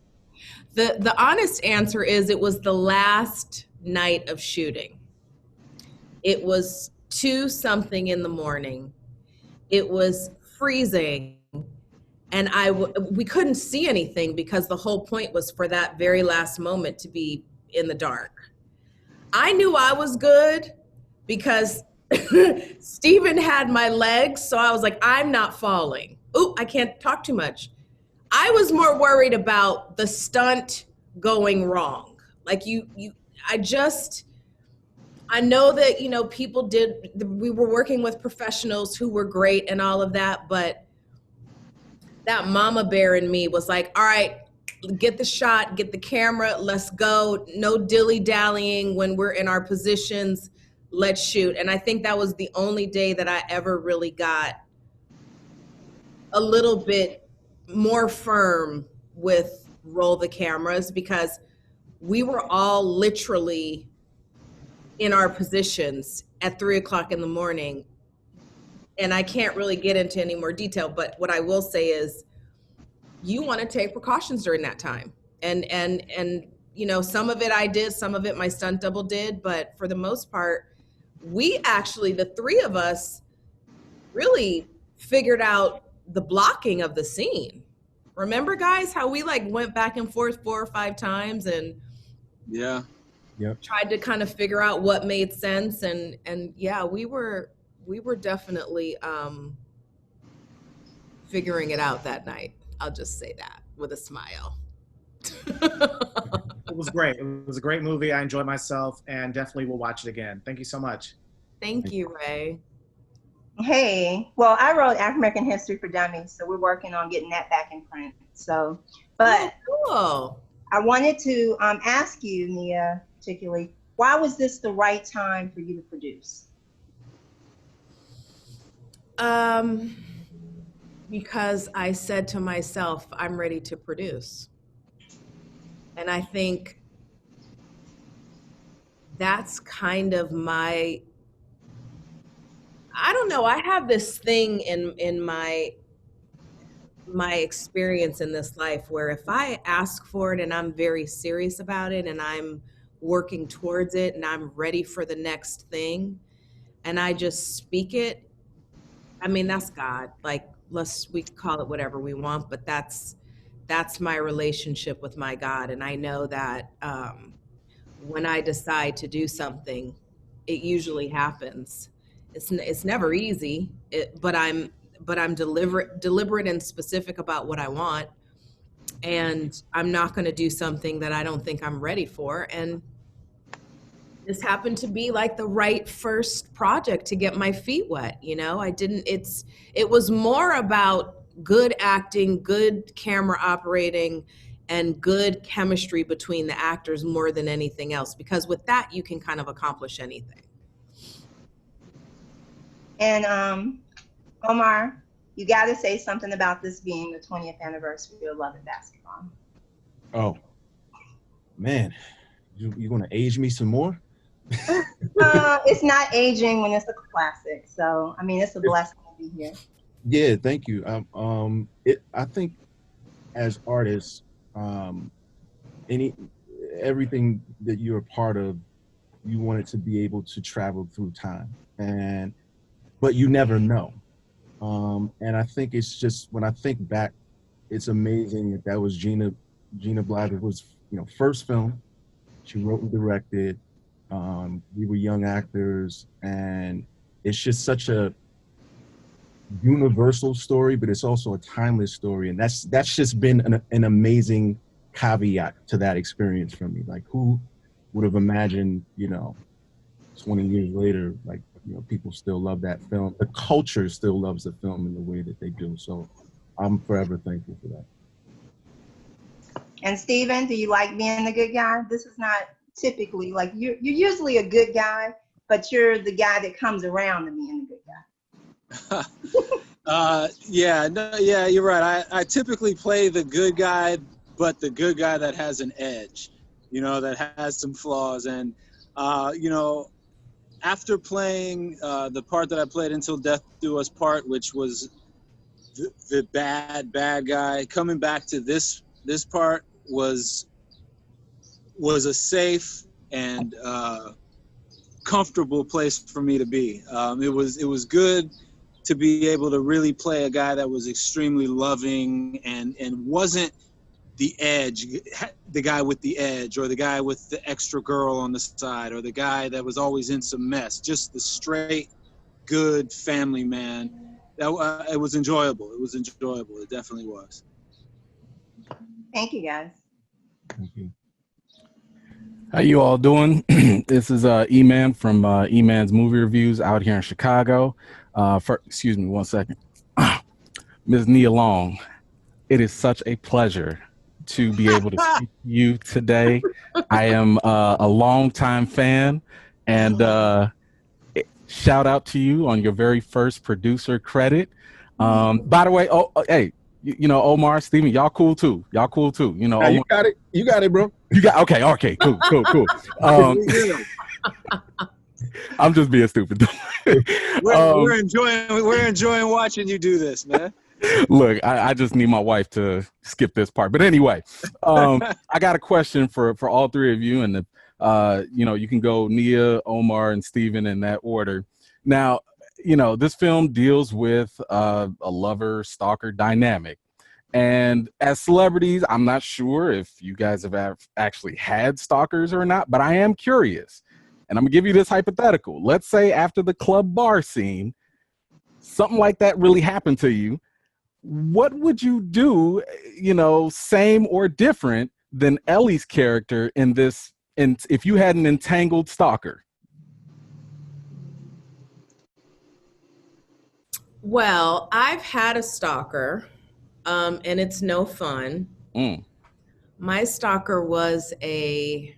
The honest answer is it was the last night of shooting. It was 2-something in the morning. It was freezing, and we couldn't see anything because the whole point was for that very last moment to be in the dark. I knew I was good because Steven had my legs, so I was like, I'm not falling. Ooh, I can't talk too much. I was more worried about the stunt going wrong. Like I know that, people we were working with professionals who were great and all of that, but that mama bear in me was like, all right, get the shot, get the camera, let's go. No dilly-dallying when we're in our positions. Let's shoot. And I think that was the only day that I ever really got a little bit more firm with roll the cameras, because we were all literally in our positions at 3:00 in the morning. And I can't really get into any more detail, but what I will say is you want to take precautions during that time. And some of it I did, some of it my stunt double did, but for the most part, we actually, the three of us, really figured out the blocking of the scene. Remember, guys, how we went back and forth 4 or 5 times and Yeah. Yep. tried to kind of figure out what made sense. And yeah, we were definitely figuring it out that night. I'll just say that with a smile. It was great. It was a great movie. I enjoyed myself, and definitely will watch it again. Thank you so much. Thank you, Ray. Hey, well, I wrote African American History for Dummies, so we're working on getting that back in print. So, but Cool. I wanted to ask you, Nia, particularly, why was this the right time for you to produce? Because I said to myself, I'm ready to produce. And I think that's kind of I don't know, I have this thing in my experience in this life where if I ask for it and I'm very serious about it and I'm working towards it and I'm ready for the next thing and I just speak it, I mean, that's God. We can call it whatever we want, but that's my relationship with my God. And I know that when I decide to do something, it usually happens. It's never easy, but I'm deliberate and specific about what I want. And I'm not going to do something that I don't think I'm ready for. And This happened to be like the right first project to get my feet wet. You know, it was more about good acting, good camera operating, and good chemistry between the actors more than anything else, because with that, you can kind of accomplish anything. And Omar, you got to say something about this being the 20th anniversary of Love and Basketball. Oh, man, you gonna age me some more? It's not aging when it's a classic. So, I mean, it's a blessing to be here. Yeah, thank you. I think as artists, everything that you're a part of, you want it to be able to travel through time, but you never know. And I think it's just, when I think back, it's amazing that was Gina Blyther's first film. She wrote and directed. We were young actors, and it's just such a universal story, but it's also a timeless story, and that's just been an amazing caveat to that experience for me. Like, who would have imagined, 20 years later, like, people still love that film. The culture still loves the film in the way that they do. So I'm forever thankful for that. And Steven, do you like being the good guy? This is not typically, like, you're usually a good guy, but you're the guy that comes around to being the good guy. Yeah, you're right. I typically play the good guy, but the good guy that has an edge, that has some flaws. And, after playing the part that I played Until Death Do Us Part, which was the bad guy, coming back to this part was a safe and comfortable place for me to be. It was good to be able to really play a guy that was extremely loving and wasn't the edge, the guy with the edge, or the guy with the extra girl on the side, or the guy that was always in some mess. Just the straight, good family man. It was enjoyable. It was enjoyable. It definitely was. Thank you, guys. Thank you. How you all doing? This is E-Man from E-Man's Movie Reviews out here in Chicago. Excuse me one second. Ms. Nia Long, it is such a pleasure to be able to speak to you today. I am a longtime fan, and shout out to you on your very first producer credit. By the way, hey, Omar, Steven, y'all cool too. Omar, you got it. You got it, bro. You got okay. Cool. I'm just being stupid. We're enjoying watching you do this, man. Look, I just need my wife to skip this part. But anyway, I got a question for all three of you, and you can go Nia, Omar, and Steven in that order. Now, this film deals with a lover-stalker dynamic. And as celebrities, I'm not sure if you guys have actually had stalkers or not, but I am curious. And I'm gonna give you this hypothetical. Let's say after the club bar scene, something like that really happened to you. What would you do, same or different than Ellie's character in this, if you had an entangled stalker? Well, I've had a stalker, and it's no fun. My stalker was a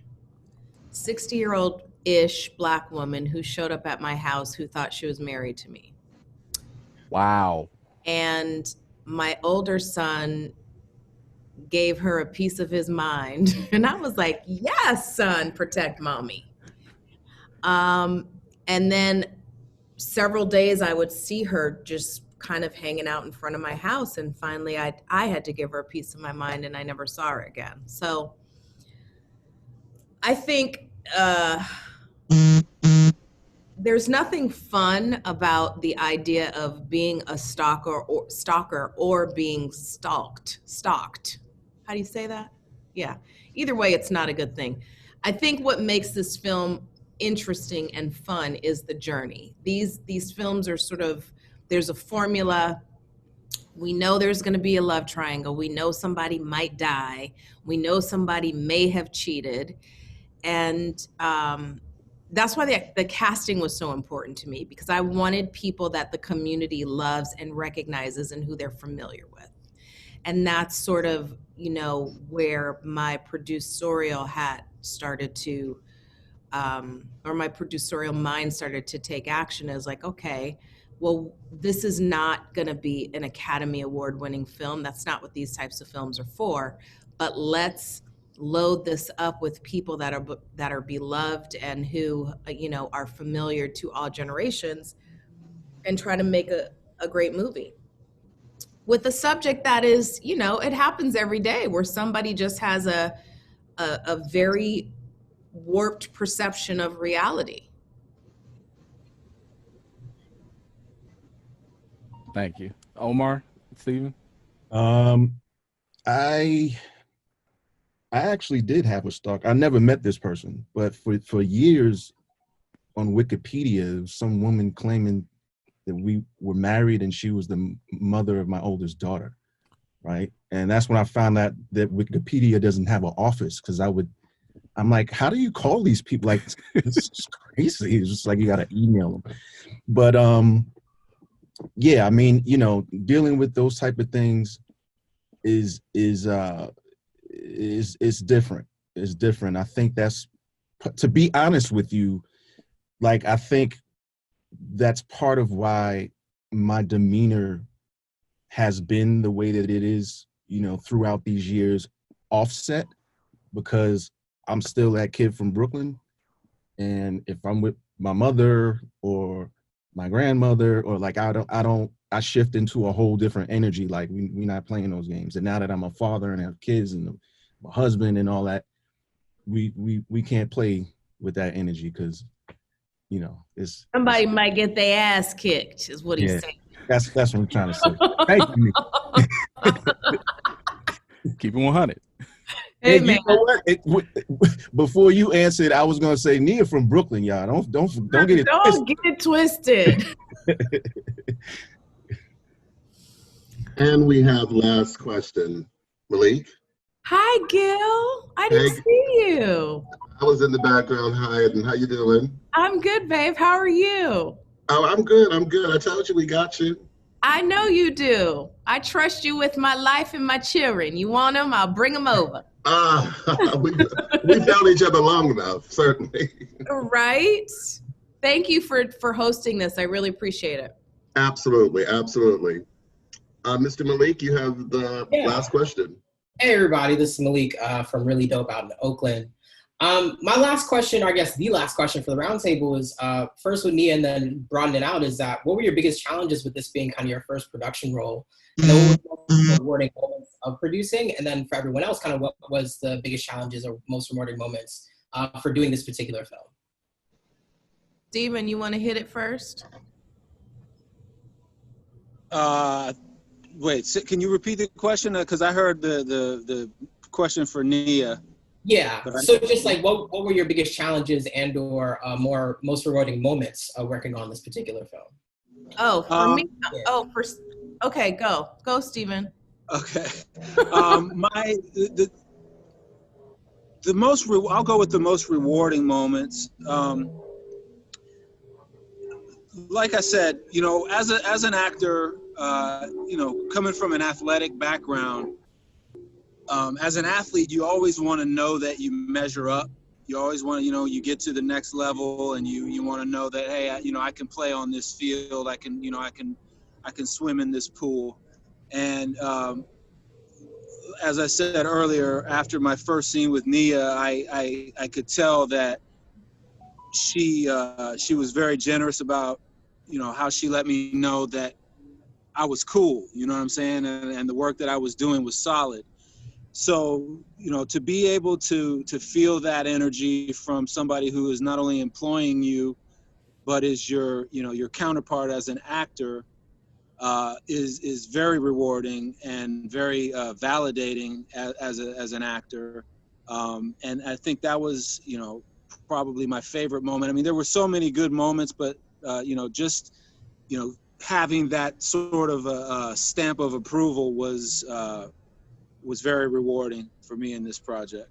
60-year-old-ish Black woman who showed up at my house who thought she was married to me. Wow. And my older son gave her a piece of his mind. And I was like, yes, son, protect mommy. And then several days I would see her just kind of hanging out in front of my house. And finally I had to give her a piece of my mind, and I never saw her again. So I think there's nothing fun about the idea of being a stalker or being stalked. How do you say that? Yeah. Either way, it's not a good thing. I think what makes this film interesting and fun is the journey. These films are sort of, there's a formula. We know there's going to be a love triangle. We know somebody might die. We know somebody may have cheated. And that's why the casting was so important to me, because I wanted people that the community loves and recognizes and who they're familiar with. And that's sort of, you know, where my producerial hat started to, or my producerial mind started to take action as like, okay, well, this is not going to be an Academy Award winning film. That's not what these types of films are for. But let's load this up with people that are beloved and who, you know, are familiar to all generations, and try to make a great movie with a subject that is, you know, it happens every day, where somebody just has a very warped perception of reality. Thank you. Omar, Stephen? I actually did have a stalker. I never met this person, but for years on Wikipedia, some woman claiming that we were married and she was the mother of my oldest daughter, right? And that's when I found out that Wikipedia doesn't have an office, because I'm like, how do you call these people? Like, it's just crazy. It's just like you got to email them. But yeah, I mean, you know, dealing with those type of things is different. It's different. I think that's, to be honest with you, like, I think that's part of why my demeanor has been the way that it is, you know, throughout these years, offset, because I'm still that kid from Brooklyn. And if I'm with my mother or my grandmother, or like, I shift into a whole different energy. Like, we're not playing those games. And now that I'm a father and have kids and my husband and all that, we can't play with that energy, because, you know, Somebody might get their ass kicked, is what he's saying. That's what I'm trying to say. Thank you. Keep it 100. Hey, and man. you know what? Before you answered, I was gonna say Nia from Brooklyn, y'all. Don't get it. Don't get it twisted. And we have last question, Malik. Hi, Gil. I didn't see you. I was in the background hiding. How you doing? I'm good, babe. How are you? Oh, I'm good. I'm good. I told you we got you. I know you do. I trust you with my life and my children. You want them? I'll bring them over. We've known each other long enough, certainly. Right? Thank you for hosting this. I really appreciate it. Absolutely, absolutely. Mr. Malik, you have the last question. Hey, everybody. This is Malik from Really Dope out in Oakland. My last question, or I guess the last question for the roundtable is, first with Nia and then broadening out, is that what were your biggest challenges with this being kind of your first production role? And then what were the rewarding moments of producing? And then for everyone else, kind of what was the biggest challenges or most rewarding moments for doing this particular film? Steven, you want to hit it first? Wait, can you repeat the question? Because I heard the question for Nia. Yeah. So just like, what were your biggest challenges and or most rewarding moments working on this particular film? Oh, for me? Oh, okay, go, Steven. Okay. I'll go with the most rewarding moments. Like I said, you know, as an actor, you know, coming from an athletic background, as an athlete, you always want to know that you measure up. You always want to, you know, you get to the next level, and you want to know that, hey, you know, I can play on this field. I can, you know, I can swim in this pool. And as I said earlier, after my first scene with Nia, I could tell that she was very generous about, you know, how she let me know that I was cool. You know what I'm saying? And the work that I was doing was solid. So, you know, to be able to feel that energy from somebody who is not only employing you, but is your, you know, your counterpart as an actor, is very rewarding and very validating as an actor. And I think that was, you know, probably my favorite moment. I mean, there were so many good moments, but you know, just, you know, having that sort of a stamp of approval was very rewarding for me in this project.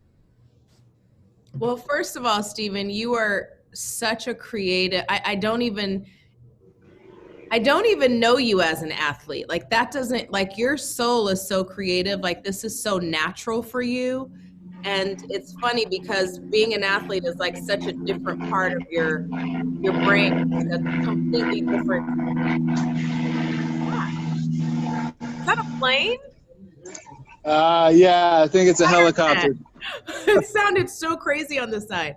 Well, first of all, Steven, you are such a creative, I don't even know you as an athlete. Like that doesn't, like your soul is so creative. Like this is so natural for you. And it's funny because being an athlete is like such a different part of your brain. It's a completely different. Is that a plane? Yeah, I think it's a helicopter. It sounded so crazy on the side.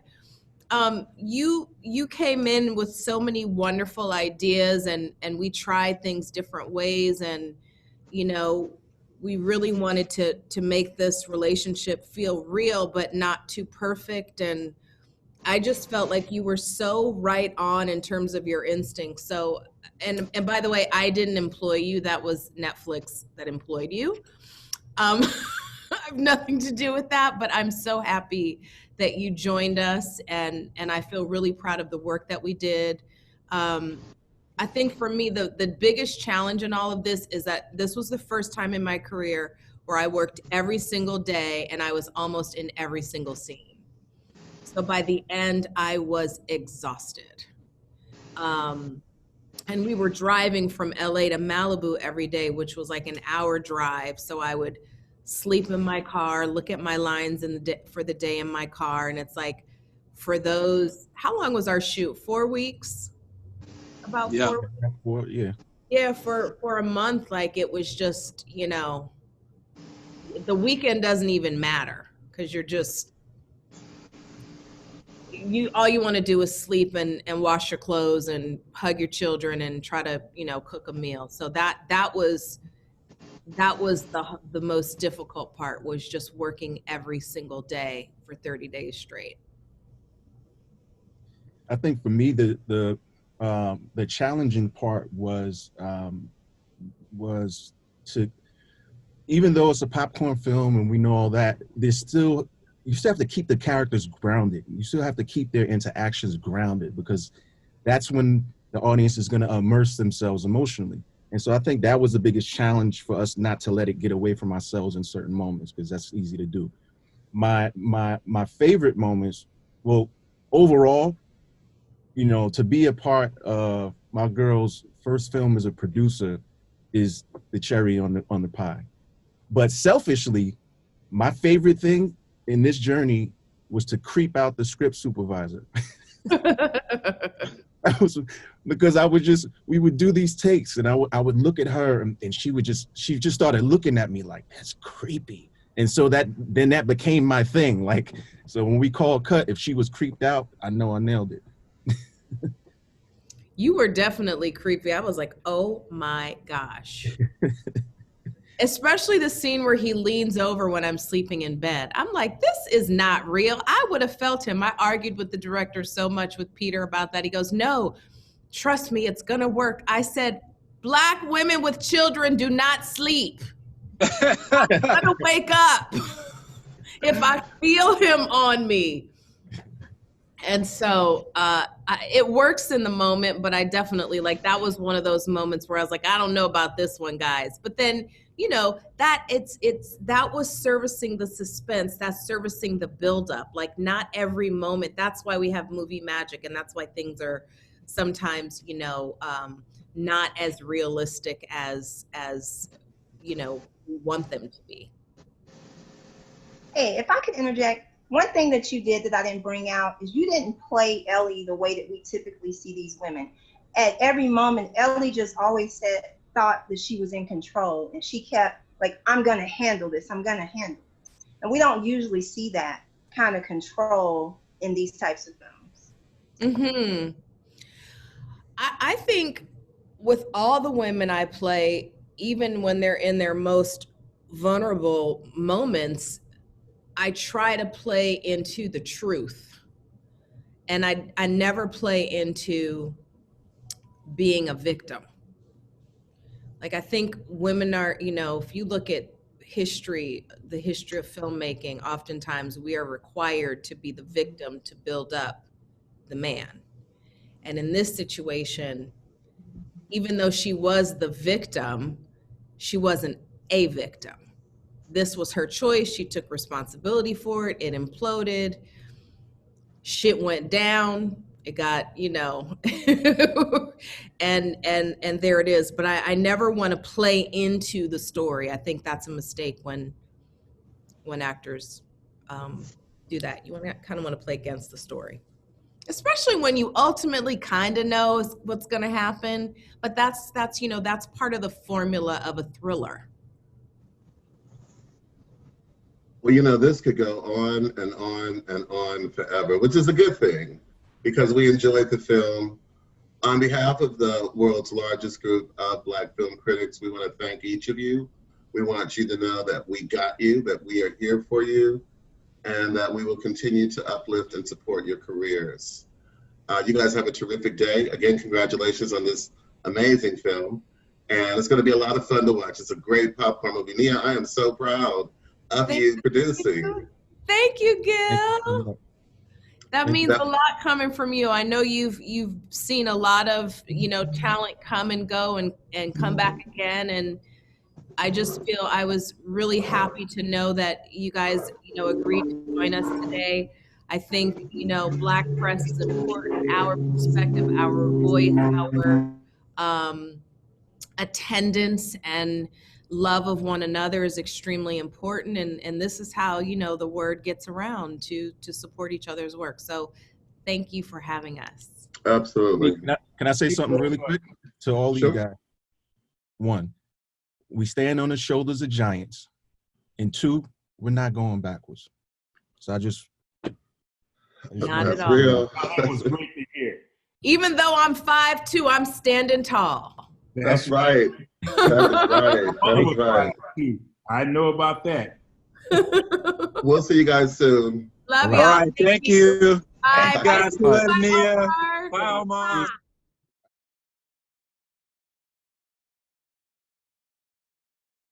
You came in with so many wonderful ideas, and we tried things different ways, and you know, we really wanted to make this relationship feel real but not too perfect. And I just felt like you were so right on in terms of your instincts. So, and by the way, I didn't employ you. That was Netflix that employed you. I have nothing to do with that, but I'm so happy that you joined us, and I feel really proud of the work that we did. I think for me, the biggest challenge in all of this is that this was the first time in my career where I worked every single day and I was almost in every single scene. So by the end, I was exhausted. And we were driving from LA to Malibu every day, which was like an hour drive. So I would sleep in my car, look at my lines for the day in my car. And it's like, for those, how long was our shoot? 4 weeks? About 4 weeks? Yeah. Yeah, for a month, like it was just, you know, the weekend doesn't even matter because you're just, all you want to do is sleep and wash your clothes and hug your children and try to, you know, cook a meal. So that was the most difficult part, was just working every single day for 30 days straight. I think for me, the challenging part was to, even though it's a popcorn film and we know all that, you still have to keep the characters grounded. You still have to keep their interactions grounded, because that's when the audience is going to immerse themselves emotionally. And so I think that was the biggest challenge for us, not to let it get away from ourselves in certain moments, because that's easy to do. My favorite moments, well, overall, you know, to be a part of my girl's first film as a producer is the cherry on the pie. But selfishly, my favorite thing in this journey was to creep out the script supervisor. Because we would do these takes, and I would look at her, and she just started looking at me like, that's creepy. And so that became my thing. Like, so when we called cut, if she was creeped out, I know I nailed it. You were definitely creepy. I was like, oh my gosh. Especially the scene where he leans over when I'm sleeping in bed. I'm like, this is not real. I would have felt him. I argued with the director so much with Peter about that. He goes, no, trust me, it's gonna work. I said, Black women with children do not sleep. I'm gonna wake up if I feel him on me. And so it works in the moment, but I definitely, like, that was one of those moments where I was like, I don't know about this one, guys. But then, you know, that was servicing the suspense, that's servicing the buildup. Like, not every moment. That's why we have movie magic, and that's why things are sometimes, you know, not as realistic as you know, we want them to be. Hey, if I could interject, one thing that you did that I didn't bring out is you didn't play Ellie the way that we typically see these women. At every moment, Ellie just always thought that she was in control, and she kept like, I'm gonna handle this, I'm gonna handle this. And we don't usually see that kind of control in these types of films. Mm-hmm. I think with all the women I play, even when they're in their most vulnerable moments, I try to play into the truth. And I never play into being a victim. Like, I think women are, you know, if you look at history, the history of filmmaking, oftentimes we are required to be the victim to build up the man. And in this situation, even though she was the victim, she wasn't a victim. This was her choice. She took responsibility for it. It imploded. Shit went down. It got, you know, and there it is. But I never want to play into the story. I think that's a mistake when actors do that. You kind of want to play against the story, especially when you ultimately kind of know what's going to happen. But that's you know, that's part of the formula of a thriller. Well, you know, this could go on and on and on forever, which is a good thing because we enjoyed the film. On behalf of the world's largest group of Black film critics, we want to thank each of you. We want you to know that we got you, that we are here for you, and that we will continue to uplift and support your careers. You guys have a terrific day. Again, congratulations on this amazing film. And it's going to be a lot of fun to watch. It's a great popcorn movie. Nia, I am so proud of you producing. Thank you, Gil. That means a lot coming from you. I know you've seen a lot of, you know, talent come and go and come back again. And I just feel I was really happy to know that you guys, you know, agreed to join us today. I think, you know, Black press is important. Our perspective, our voice, our attendance and love of one another is extremely important. And this is how, you know, the word gets around to support each other's work. So thank you for having us. Absolutely. Can I say something really quick to all of you guys? One, we stand on the shoulders of giants. And two, we're not going backwards. So not at all. Real. That was great to hear. Even though I'm 5'2", I'm standing tall. That's right. That is right. That is right. I know about that. We'll see you guys soon. Love All y'all. right, thank you. Bye. Guys, Bye. Nia. Bye. Bye, Omar.